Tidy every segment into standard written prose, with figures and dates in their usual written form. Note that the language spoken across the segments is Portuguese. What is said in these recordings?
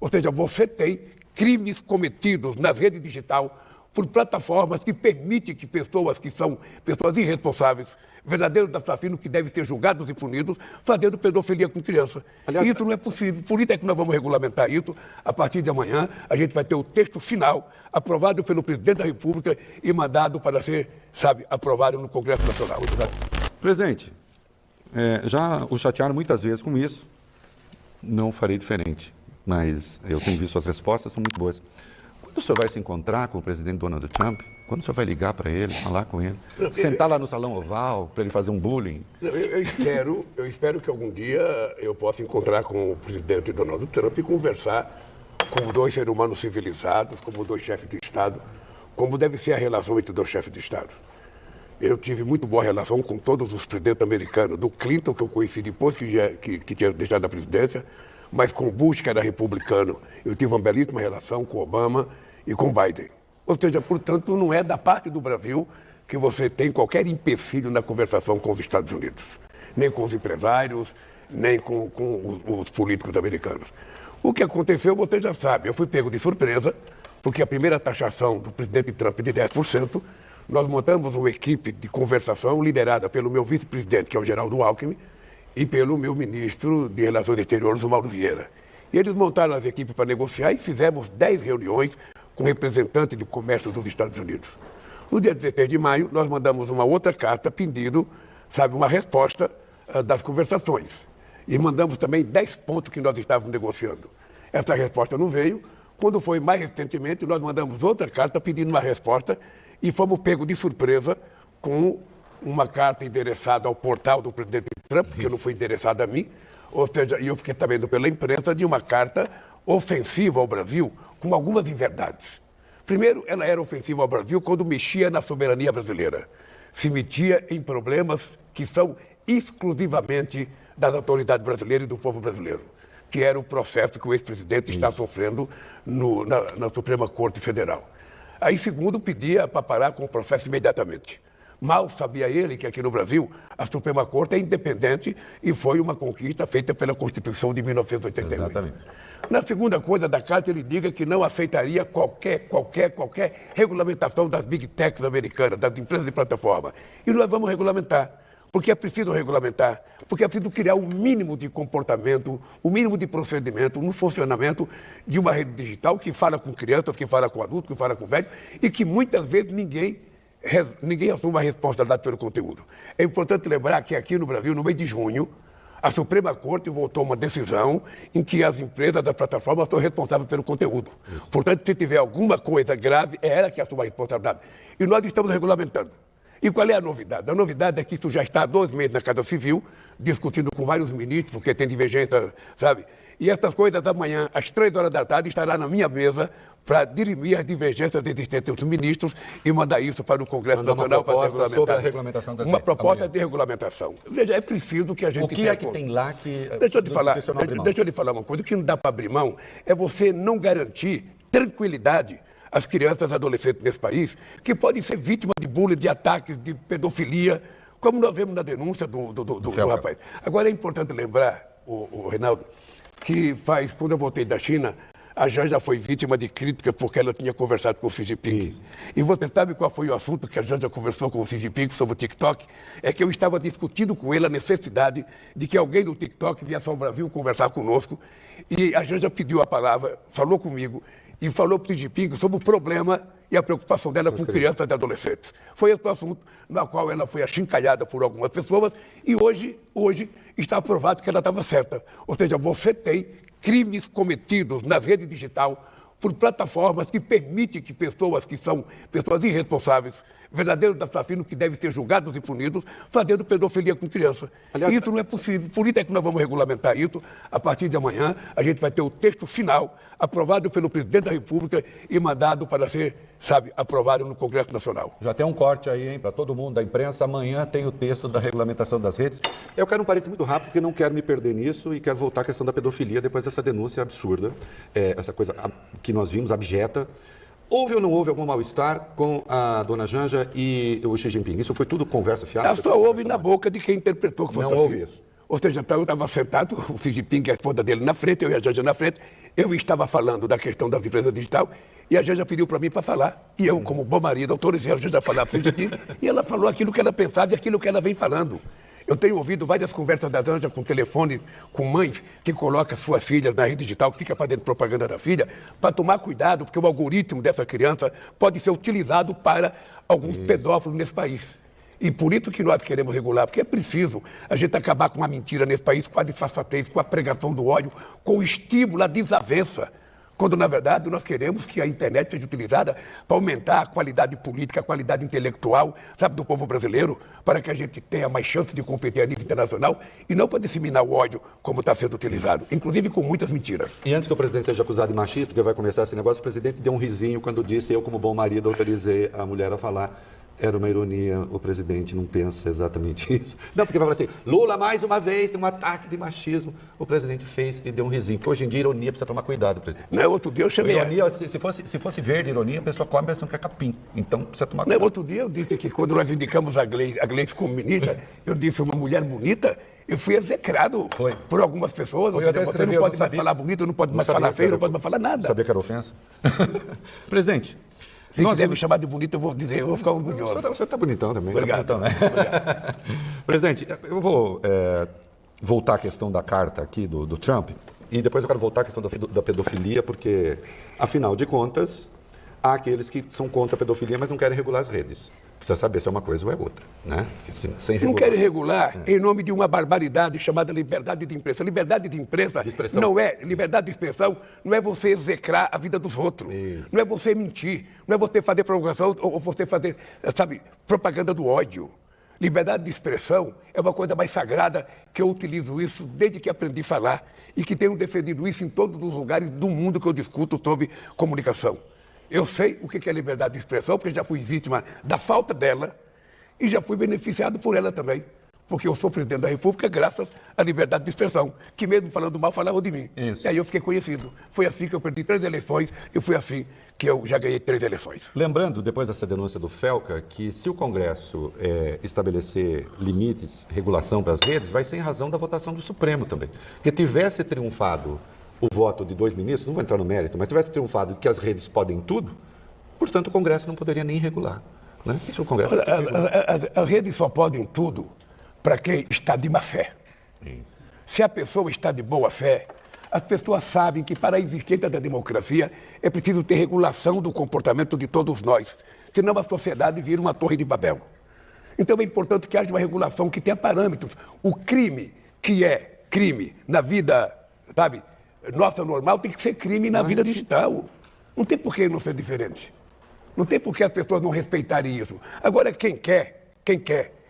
Ou seja, você tem crimes cometidos nas redes digitais por plataformas que permitem que pessoas que são pessoas irresponsáveis, verdadeiros assassinos que devem ser julgados e punidos, fazendo pedofilia com criança. Aliás, isso não é possível. Por isso é que nós vamos regulamentar isso. A partir de amanhã, a gente vai ter o texto final aprovado pelo presidente da República e mandado para ser, aprovado no Congresso Nacional. Presidente, já o chatearam muitas vezes com isso. Não farei diferente, mas eu tenho visto as respostas, são muito boas. Quando o senhor vai se encontrar com o presidente Donald Trump? Quando o senhor vai ligar para ele, falar com ele? Sentar lá no Salão Oval para ele fazer um bullying? Eu espero que algum dia eu possa encontrar com o presidente Donald Trump e conversar como dois seres humanos civilizados, como dois chefes de Estado, como deve ser a relação entre dois chefes de Estado. Eu tive muito boa relação com todos os presidentes americanos, do Clinton, que eu conheci depois que tinha deixado a presidência, mas com Bush, que era republicano, eu tive uma belíssima relação com Obama e com Biden. Ou seja, portanto, não é da parte do Brasil que você tem qualquer empecilho na conversação com os Estados Unidos, nem com os empresários, nem com os políticos americanos. O que aconteceu, você já sabe, eu fui pego de surpresa, porque a primeira taxação do presidente Trump é de 10%, nós montamos uma equipe de conversação liderada pelo meu vice-presidente, que é o Geraldo Alckmin, e pelo meu ministro de Relações Exteriores, o Mauro Vieira. E eles montaram as equipes para negociar e fizemos 10 reuniões com representantes do comércio dos Estados Unidos. No dia 16 de maio, nós mandamos uma outra carta pedindo, uma resposta das conversações. E mandamos também 10 pontos que nós estávamos negociando. Essa resposta não veio. Quando foi mais recentemente, nós mandamos outra carta pedindo uma resposta e fomos pegos de surpresa com uma carta endereçada ao portal do presidente Trump, que não foi endereçada a mim, ou seja, eu fiquei sabendo pela imprensa de uma carta ofensiva ao Brasil com algumas inverdades. Primeiro, ela era ofensiva ao Brasil quando mexia na soberania brasileira, se metia em problemas que são exclusivamente das autoridades brasileiras e do povo brasileiro, que era o processo que o ex-presidente está sofrendo na Suprema Corte Federal. Aí, segundo, pedia para parar com o processo imediatamente. Mal sabia ele que aqui no Brasil a Suprema Corte é independente e foi uma conquista feita pela Constituição de 1988. Exatamente. Na segunda coisa da carta, ele diga que não aceitaria qualquer regulamentação das big techs americanas, das empresas de plataforma. E nós vamos regulamentar. Porque é preciso regulamentar, porque é preciso criar um mínimo de comportamento, um mínimo de procedimento no funcionamento de uma rede digital que fala com crianças, que fala com adultos, que fala com velhos, e que muitas vezes ninguém assume a responsabilidade pelo conteúdo. É importante lembrar que aqui no Brasil, no mês de junho, a Suprema Corte votou uma decisão em que as empresas das plataformas são responsáveis pelo conteúdo. Portanto, se tiver alguma coisa grave, é ela que assume a responsabilidade. E nós estamos regulamentando. E qual é a novidade? A novidade é que isso já está há 2 meses na Casa Civil, discutindo com vários ministros, porque tem divergência, E essas coisas amanhã, às 3 horas da tarde, estará na minha mesa para dirimir as divergências existentes entre os ministros e mandar isso para o Congresso Nacional para ser regulamentado. Sobre a regulamentação das uma proposta de regulamentação. Veja, é preciso que a gente... O que é que tem lá que... Deixa eu lhe falar uma coisa. O que não dá para abrir mão é você não garantir tranquilidade às crianças e adolescentes nesse país, que podem ser vítimas de bullying, de ataques, de pedofilia, como nós vemos na denúncia do rapaz. Agora, é importante lembrar, o Reinaldo, que quando eu voltei da China, a Janja foi vítima de críticas porque ela tinha conversado com o Xi Jinping. Isso. E você sabe qual foi o assunto que a Janja conversou com o Xi Jinping sobre o TikTok? É que eu estava discutindo com ele a necessidade de que alguém do TikTok viesse ao Brasil conversar conosco. E a Janja pediu a palavra, falou comigo e falou para o Xi Jinping sobre o problema e a preocupação dela com crianças e adolescentes. Foi esse o assunto na qual ela foi achincalhada por algumas pessoas e hoje está aprovado que ela estava certa. Ou seja, você tem crimes cometidos nas redes digitais por plataformas que permitem que pessoas que são pessoas irresponsáveis, verdadeiros assassinos que devem ser julgados e punidos, fazendo pedofilia com criança. Aliás, isso não é possível. Por isso é que nós vamos regulamentar isso. A partir de amanhã, a gente vai ter o texto final aprovado pelo presidente da República e mandado para ser, aprovado no Congresso Nacional. Já tem um corte aí, hein, para todo mundo da imprensa. Amanhã tem o texto da regulamentação das redes. Eu quero um parênteses muito rápido, porque não quero me perder nisso e quero voltar à questão da pedofilia depois dessa denúncia absurda, essa coisa que nós vimos, abjeta. Houve ou não houve algum mal-estar com a dona Janja e o Xi Jinping? Isso foi tudo conversa fiada? Só houve na boca de quem interpretou que foi assim. Não houve isso. Ou seja, eu estava sentado, o Xi Jinping e a esposa dele na frente, eu e a Janja na frente, eu estava falando da questão das empresas digitais, e a Janja pediu para mim para falar. E eu, como bom marido, autorizei a Janja a falar para o Xi Jinping, e ela falou aquilo que ela pensava e aquilo que ela vem falando. Eu tenho ouvido várias conversas da Janja com telefone, com mães que colocam suas filhas na rede digital, que fica fazendo propaganda da filha, para tomar cuidado, porque o algoritmo dessa criança pode ser utilizado para alguns pedófilos nesse país. E por isso que nós queremos regular, porque é preciso a gente acabar com a mentira nesse país, com a disfarçatez, com a pregação do ódio, com o estímulo à desavença. Quando, na verdade, nós queremos que a internet seja utilizada para aumentar a qualidade política, a qualidade intelectual, sabe, do povo brasileiro, para que a gente tenha mais chance de competir a nível internacional e não para disseminar o ódio como está sendo utilizado, inclusive com muitas mentiras. E antes que o presidente seja acusado de machista, que vai começar esse negócio, o presidente deu um risinho quando disse: eu, como bom marido, autorizei a mulher a falar. Era uma ironia, o presidente não pensa exatamente isso. Não, porque vai falar assim: Lula, mais uma vez, tem um ataque de machismo. O presidente fez e deu um risinho. Porque hoje em dia, ironia precisa tomar cuidado, presidente. Não, outro dia eu chamei... Ironia, se fosse verde ironia, a pessoa come pensando que é capim. Então, precisa tomar cuidado. Não, outro dia eu disse que quando nós indicamos a Gleice como ministra, eu disse uma mulher bonita, eu fui execrado por algumas pessoas. Você não pode mais falar bonito, não pode mais falar feio, não pode mais falar nada. Sabia que era ofensa? Presidente... Se quiser me chamar de bonito, eu vou dizer, eu vou ficar orgulhoso. O senhor está bonitão também. Obrigado. Tá bonitão, né? Obrigado. Presidente, eu vou voltar à questão da carta aqui do Trump e depois eu quero voltar à questão da pedofilia, porque, afinal de contas, há aqueles que são contra a pedofilia, mas não querem regular as redes. Precisa saber se é uma coisa ou é outra, né? Sem regular. Não querem regular em nome de uma barbaridade chamada liberdade de imprensa. Liberdade de imprensa não é, liberdade de expressão não é você execrar a vida dos outros. Isso. Não é você mentir, não é você fazer provocação ou você fazer, sabe, propaganda do ódio. Liberdade de expressão é uma coisa mais sagrada, que eu utilizo isso desde que aprendi a falar e que tenho defendido isso em todos os lugares do mundo que eu discuto sobre comunicação. Eu sei o que é liberdade de expressão, porque já fui vítima da falta dela e já fui beneficiado por ela também. Porque eu sou presidente da República graças à liberdade de expressão, que mesmo falando mal, falavam de mim. Isso. E aí eu fiquei conhecido. Foi assim que eu perdi 3 eleições e foi assim que eu já ganhei 3 eleições. Lembrando, depois dessa denúncia do Felca, que se o Congresso estabelecer limites, regulação para as redes, vai ser em razão da votação do Supremo também. Porque tivesse triunfado o voto de 2 ministros, não vou entrar no mérito, mas tivesse triunfado que as redes podem tudo, portanto o Congresso não poderia nem regular. Né? Isso o Congresso as redes só podem tudo para quem está de má fé. Isso. Se a pessoa está de boa fé, as pessoas sabem que para a existência da democracia é preciso ter regulação do comportamento de todos nós, senão a sociedade vira uma torre de Babel. Então é importante que haja uma regulação que tenha parâmetros. O crime que é crime na vida, sabe, nossa normal, tem que ser crime na vida digital. Não tem por que não ser diferente. Não tem por que as pessoas não respeitarem isso. Agora, quem quer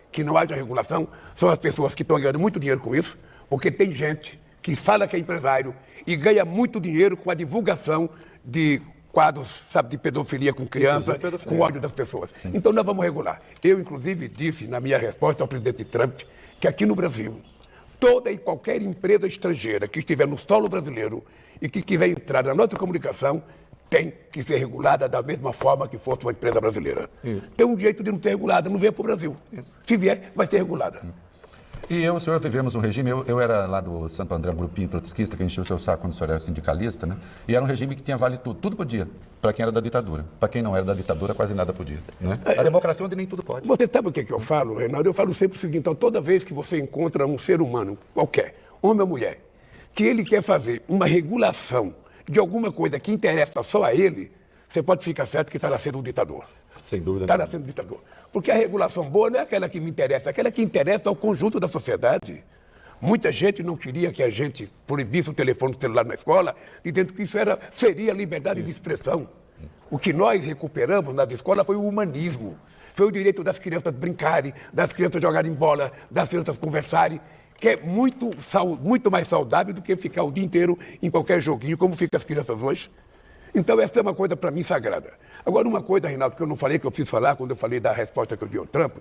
que não haja regulação são as pessoas que estão ganhando muito dinheiro com isso, porque tem gente que fala que é empresário e ganha muito dinheiro com a divulgação de quadros, sabe, de pedofilia com criança, com ódio das pessoas. Sim. Então nós vamos regular. Eu, inclusive, disse na minha resposta ao presidente Trump que aqui no Brasil, toda e qualquer empresa estrangeira que estiver no solo brasileiro e que quiser entrar na nossa comunicação tem que ser regulada da mesma forma que fosse uma empresa brasileira. Isso. Tem um jeito de não ser regulada, não venha para o Brasil. Isso. Se vier, vai ser regulada. E eu e o senhor vivemos um regime, eu era lá do Santo André, um grupinho trotskista, que encheu o seu saco quando o senhor era sindicalista, né? E era um regime que tinha vale tudo podia, para quem era da ditadura. Para quem não era da ditadura, quase nada podia. Né? A democracia onde nem tudo pode. Você sabe o que eu falo, Reinaldo? Eu falo sempre o seguinte: então, toda vez que você encontra um ser humano, qualquer, homem ou mulher, que ele quer fazer uma regulação de alguma coisa que interessa só a ele, você pode ficar certo que está nascendo um ditador. Sem dúvida. Está nascendo um ditador. Porque a regulação boa não é aquela que me interessa, é aquela que interessa ao conjunto da sociedade. Muita gente não queria que a gente proibisse o telefone celular na escola, dizendo que isso seria liberdade de expressão. O que nós recuperamos nas escolas foi o humanismo. Foi o direito das crianças brincarem, das crianças jogarem bola, das crianças conversarem, que é muito mais saudável do que ficar o dia inteiro em qualquer joguinho, como ficam as crianças hoje. Então, essa é uma coisa, para mim, sagrada. Agora, uma coisa, Reinaldo, que eu não falei, que eu preciso falar, quando eu falei da resposta que eu dei ao Trump,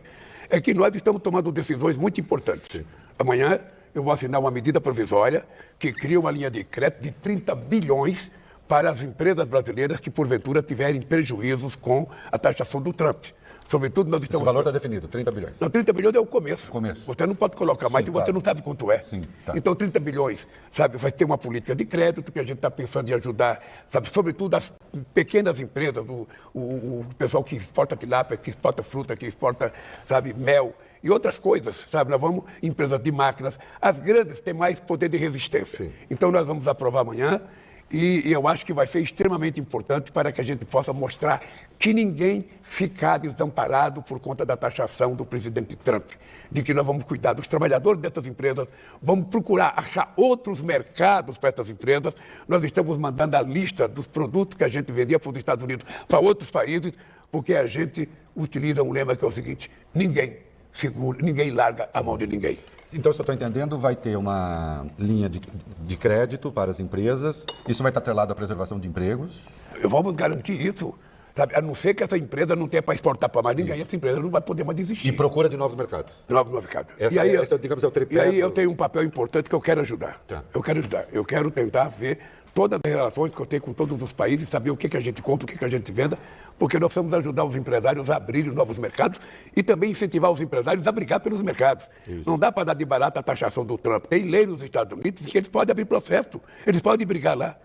é que nós estamos tomando decisões muito importantes. Sim. Amanhã, eu vou assinar uma medida provisória que cria uma linha de crédito de 30 bilhões para as empresas brasileiras que, porventura, tiverem prejuízos com a taxação do Trump. Sobretudo, nós Esse estamos... valor está definido, 30 bilhões. Não, 30 bilhões é o começo. Começo. Você não pode colocar mais Sim, e você claro. não sabe quanto é. Sim, tá. Então, 30 bilhões, sabe, vai ter uma política de crédito que a gente está pensando em ajudar, sabe, sobretudo as pequenas empresas, o pessoal que exporta tilápia, que exporta fruta, que exporta, sabe, mel e outras coisas, sabe? Nós vamos, empresas de máquinas, as grandes têm mais poder de resistência. Sim. Então, nós vamos aprovar amanhã. E eu acho que vai ser extremamente importante para que a gente possa mostrar que ninguém ficar desamparado por conta da taxação do presidente Trump. De que nós vamos cuidar dos trabalhadores dessas empresas, vamos procurar achar outros mercados para essas empresas. Nós estamos mandando a lista dos produtos que a gente vendia para os Estados Unidos para outros países, porque a gente utiliza um lema que é o seguinte: ninguém segura, ninguém larga a mão de ninguém. Então, se eu estou entendendo, vai ter uma linha de crédito para as empresas. Isso vai estar atrelado à preservação de empregos. Vamos garantir isso, sabe? A não ser que essa empresa não tenha para exportar para mais ninguém, essa empresa não vai poder mais existir. E procura de novos mercados. Novo mercado. Esse, digamos, é o tripé. E aí eu tenho um papel importante que eu quero ajudar. Tá. Eu quero ajudar. Eu quero tentar ver todas as relações que eu tenho com todos os países, saber o que a gente compra, o que a gente venda, porque nós precisamos ajudar os empresários a abrirem novos mercados e também incentivar os empresários a brigar pelos mercados. Isso. Não dá para dar de barata a taxação do Trump. Tem lei nos Estados Unidos que eles podem abrir processo, eles podem brigar lá.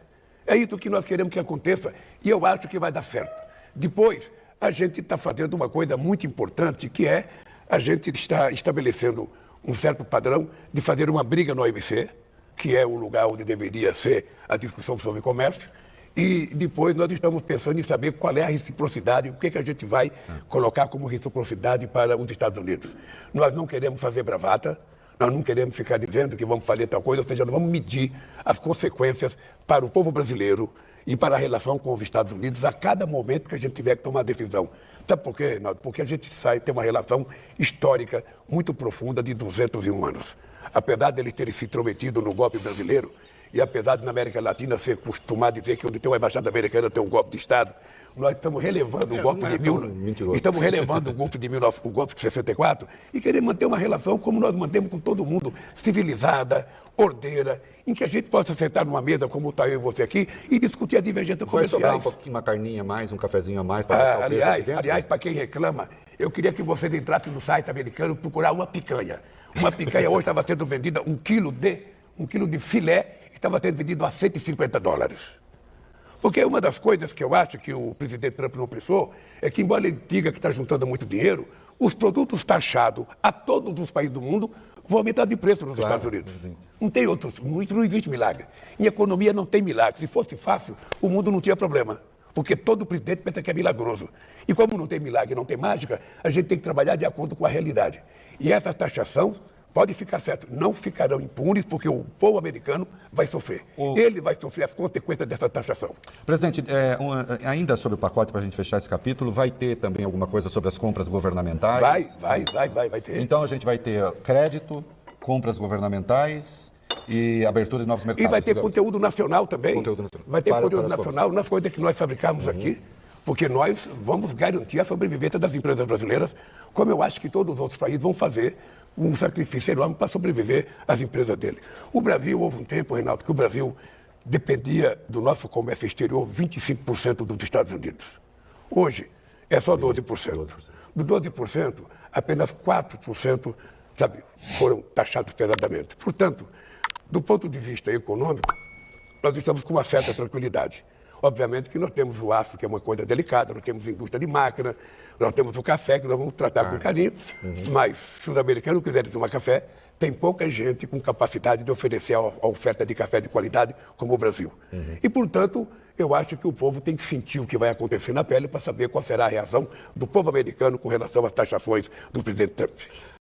É isso que nós queremos que aconteça e eu acho que vai dar certo. Depois, a gente está fazendo uma coisa muito importante, que é a gente está estabelecendo um certo padrão de fazer uma briga no OMC, que é o lugar onde deveria ser a discussão sobre comércio, e depois nós estamos pensando em saber qual é a reciprocidade, o que a gente vai colocar como reciprocidade para os Estados Unidos. Nós não queremos fazer bravata, nós não queremos ficar dizendo que vamos fazer tal coisa, ou seja, nós vamos medir as consequências para o povo brasileiro e para a relação com os Estados Unidos a cada momento que a gente tiver que tomar decisão. Sabe por quê, Reinaldo? Porque a gente tem uma relação histórica muito profunda de 201 anos. Apesar deles terem se intrometido no golpe brasileiro, e apesar de na América Latina ser costumado dizer que onde tem uma embaixada americana tem um golpe de Estado, nós estamos relevando o golpe estamos relevando o golpe o golpe de 64 e queremos manter uma relação como nós mantemos com todo mundo, civilizada, ordeira, em que a gente possa sentar numa mesa como está eu e você aqui e discutir a divergência comerciais. Vai sobrar um pouquinho, uma carninha a mais, um cafezinho a mais para deixar o preço aqui dentro? Aliás, para quem reclama, eu queria que vocês entrassem no site americano e procurar uma picanha. Uma picanha hoje estava sendo vendida, um quilo de filé estava sendo vendido a $150. Porque uma das coisas que eu acho que o presidente Trump não pensou é que, embora ele diga que está juntando muito dinheiro, os produtos taxados a todos os países do mundo vão aumentar de preço nos Estados Unidos. Sim. Não tem outros, não existe milagre. Em economia não tem milagre. Se fosse fácil, o mundo não tinha problema. Porque todo presidente pensa que é milagroso. E como não tem milagre, não tem mágica, a gente tem que trabalhar de acordo com a realidade. E essa taxação, pode ficar certo, não ficarão impunes, porque o povo americano vai sofrer. Ele vai sofrer as consequências dessa taxação. Presidente, ainda sobre o pacote, para a gente fechar esse capítulo, vai ter também alguma coisa sobre as compras governamentais? Vai ter. Então a gente vai ter crédito, compras governamentais e abertura de novos mercados. E vai ter conteúdo nacional também. Vai ter conteúdo nacional nas coisas que nós fabricamos aqui, porque nós vamos garantir a sobrevivência das empresas brasileiras, como eu acho que todos os outros países vão fazer um sacrifício enorme para sobreviver às empresas dele. O Brasil, houve um tempo, Reinaldo, que o Brasil dependia do nosso comércio exterior 25% dos Estados Unidos. Hoje, é só 12%. Do 12%, apenas 4%, sabe, foram taxados pesadamente. Portanto, do ponto de vista econômico, nós estamos com uma certa tranquilidade. Obviamente que nós temos o aço, que é uma coisa delicada, nós temos a indústria de máquina, nós temos o café, que nós vamos tratar com carinho, mas se os americanos quiserem tomar café, tem pouca gente com capacidade de oferecer a oferta de café de qualidade como o Brasil. E, portanto, eu acho que o povo tem que sentir o que vai acontecer na pele para saber qual será a reação do povo americano com relação às taxações do presidente Trump.